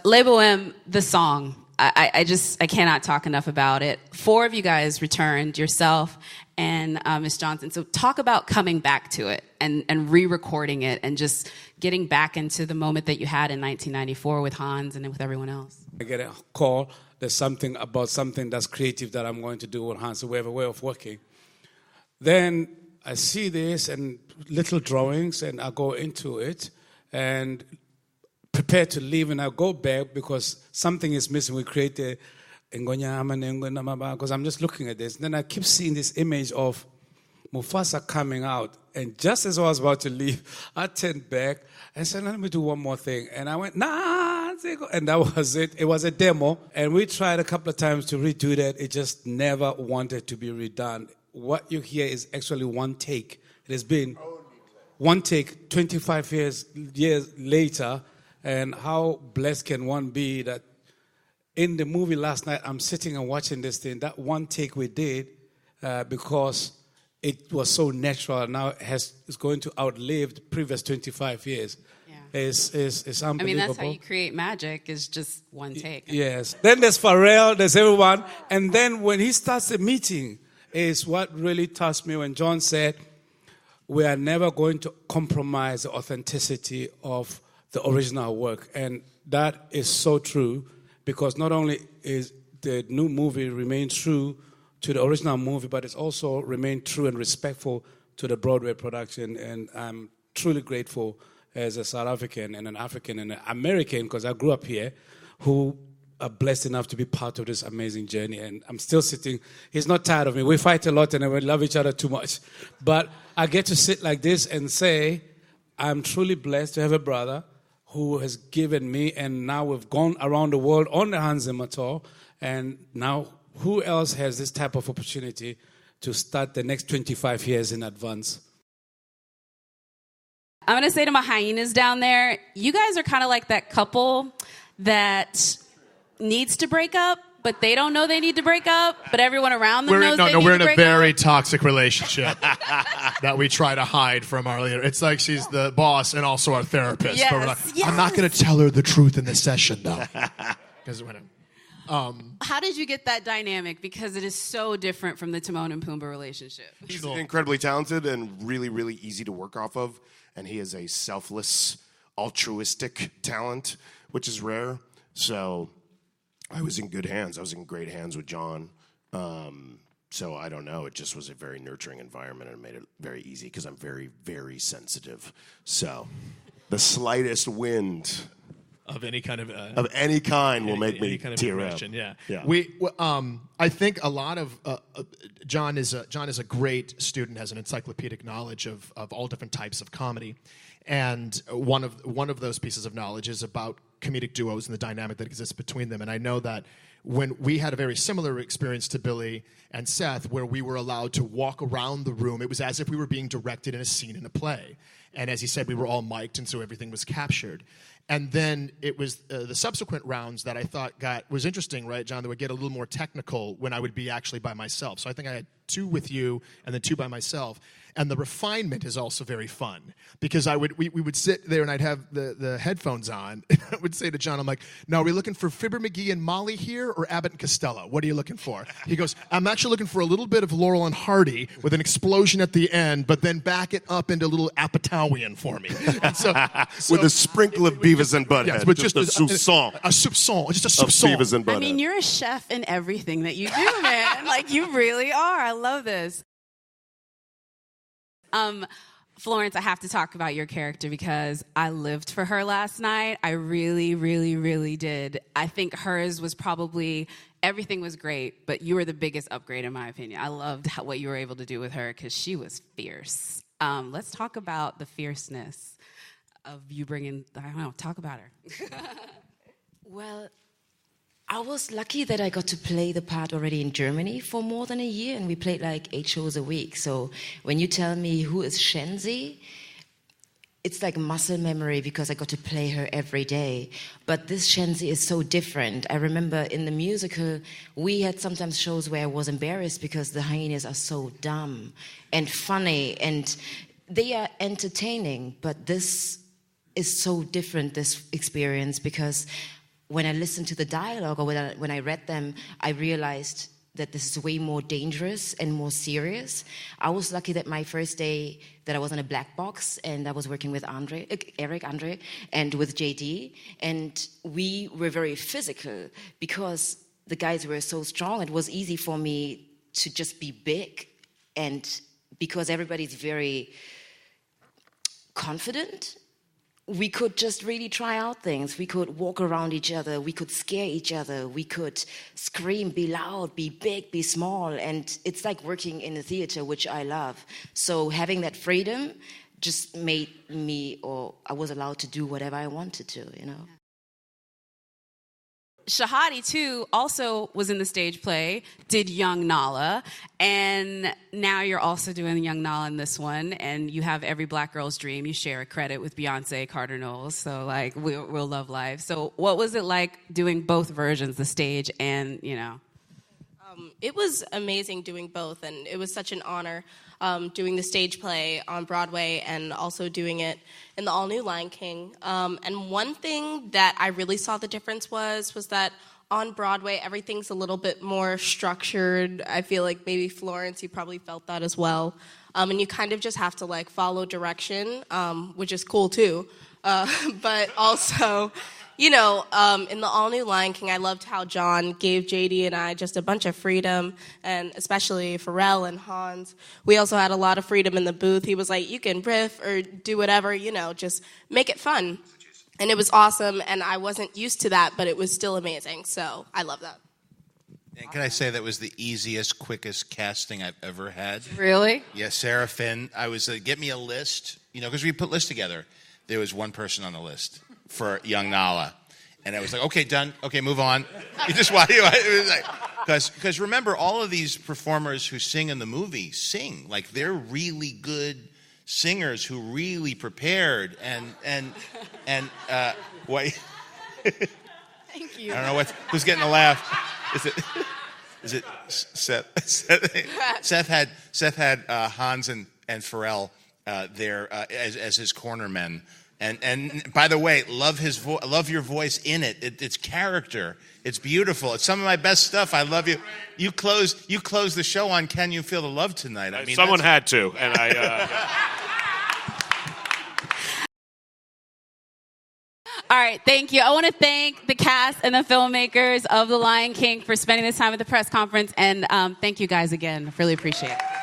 Le Bohème, the song, I cannot talk enough about it. 4 of you guys returned, yourself and Miss Johnson. So talk about coming back to it and re-recording it and just getting back into the moment that you had in 1994 with Hans and with everyone else. I get a call. There's something about something that's creative that I'm going to do with Hans. So we have a way of working. Then I see this and little drawings, and I go into it and prepare to leave, and I go back because something is missing. We create the because I'm just looking at this. And then I keep seeing this image of Mufasa coming out. And just as I was about to leave, I turned back and said, let me do one more thing. And I went, nah, and that was it. It was a demo. And we tried a couple of times to redo that. It just never wanted to be redone. What you hear is actually one take. It has been one take 25 years later. And how blessed can one be that in the movie last night, I'm sitting and watching this thing. That one take we did because it was so natural. Now it's going to outlive the previous 25 years. Yeah. It's unbelievable. I mean, that's how you create magic, is just one take. Yes. Then there's Pharrell, there's everyone. And then when he starts the meeting is what really touched me when John said, we are never going to compromise the authenticity of the original work. And that is so true, because not only is the new movie remain true to the original movie, but it's also remained true and respectful to the Broadway production. And I'm truly grateful as a South African and an African and an American, because I grew up here, who are blessed enough to be part of this amazing journey. And I'm still sitting. He's not tired of me. We fight a lot and we love each other too much. But I get to sit like this and say, I'm truly blessed to have a brother who has given me, and now we've gone around the world on the Hans Zimmer tour, and now who else has this type of opportunity to start the next 25 years in advance? I'm going to say to my hyenas down there, you guys are kind of like that couple that needs to break up, but they don't know they need to break up, but everyone around them knows they need to break up. We're in a very toxic relationship that we try to hide from our leader. It's like she's the boss and also our therapist. Yes, but we're like, yes. I'm not going to tell her the truth in this session, though. How did you get that dynamic? Because it is so different from the Timon and Pumbaa relationship. He's incredibly talented and really, really easy to work off of. And he is a selfless, altruistic talent, which is rare. So I was in good hands. I was in great hands with John. So I don't know. It just was a very nurturing environment, and it made it very easy because I'm very, very sensitive. So the slightest wind of any kind will make me tear up. Yeah. I think a lot of John is a great student, has an encyclopedic knowledge of all different types of comedy, and one of those pieces of knowledge is about comedic duos and the dynamic that exists between them. And I know that when we had a very similar experience to Billy and Seth, where we were allowed to walk around the room, it was as if we were being directed in a scene in a play. And as he said, we were all mic'd, and so everything was captured. And then it was the subsequent rounds that I thought was interesting, right, John, that would get a little more technical when I would be actually by myself. So I think I had 2 with you and then 2 by myself. And the refinement is also very fun, because we would sit there and I'd have the headphones on, and I would say to John, I'm like, now are we looking for Fibber McGee and Molly here, or Abbott and Costello? What are you looking for? He goes, I'm actually looking for a little bit of Laurel and Hardy with an explosion at the end, but then back it up into a little Apatowian for me. And so with a sprinkle of Beavis and Butthead. Yes, but just a soupçon. A soupçon. Just a soupçon. Beavis and Butthead. I mean, you're a chef in everything that you do, man. Like, you really are. I love this. Florence, I have to talk about your character because I lived for her last night. I really, really, really did. I think hers was probably, everything was great, but you were the biggest upgrade in my opinion. I loved what you were able to do with her because she was fierce. Let's talk about the fierceness of you bringing, I don't know, talk about her. Well, I was lucky that I got to play the part already in Germany for more than a year, and we played like 8 shows a week. So when you tell me who is Shenzi, it's like muscle memory because I got to play her every day. But this Shenzi is so different. I remember in the musical, we had sometimes shows where I was embarrassed because the hyenas are so dumb and funny, and they are entertaining. But this is so different, this experience, because when I listened to the dialogue or when I read them, I realized that this is way more dangerous and more serious. I was lucky that my first day that I was in a black box and I was working with Eric, and with JD, and we were very physical because the guys were so strong. It was easy for me to just be big, and because everybody's very confident, we could just really try out things. We could walk around each other. We could scare each other. We could scream, be loud, be big, be small. And it's like working in a theater, which I love. So having that freedom just made me, or I was allowed to do whatever I wanted to, you know. Shahadi, too, also was in the stage play, did Young Nala, and now you're also doing Young Nala in this one, and you have Every Black Girl's Dream. You share a credit with Beyonce, Carter Knowles, so, like, we'll love live. So what was it like doing both versions, the stage and, you know? It was amazing doing both, and it was such an honor doing the stage play on Broadway and also doing it in the all-new Lion King. And one thing that I really saw the difference was that on Broadway, everything's a little bit more structured. I feel like maybe Florence, you probably felt that as well. And you kind of just have to, like, follow direction, which is cool, too. But also, you know, in the all-new Lion King, I loved how John gave JD and I just a bunch of freedom, and especially Pharrell and Hans. We also had a lot of freedom in the booth. He was like, you can riff or do whatever, you know, just make it fun. And it was awesome, and I wasn't used to that, but it was still amazing, so I love that. And can I say that was the easiest, quickest casting I've ever had? Really? Yeah, Sarah Finn. I was get me a list, you know, because we put lists together. There was one person on the list for Young Nala. And I was like, okay, done. Okay, move on. You just want because remember, all of these performers who sing in the movie sing. Like, they're really good singers who really prepared and what? Thank you. I don't know who's getting a laugh. Is it Seth? Seth had Hans and Pharrell there as his cornermen. And by the way, love your voice in it. It's character. It's beautiful. It's some of my best stuff. I love you. You close the show on "Can You Feel the Love Tonight?" I mean, someone had to, and All right, thank you. I want to thank the cast and the filmmakers of The Lion King for spending this time at the press conference, and thank you guys again. Really appreciate it.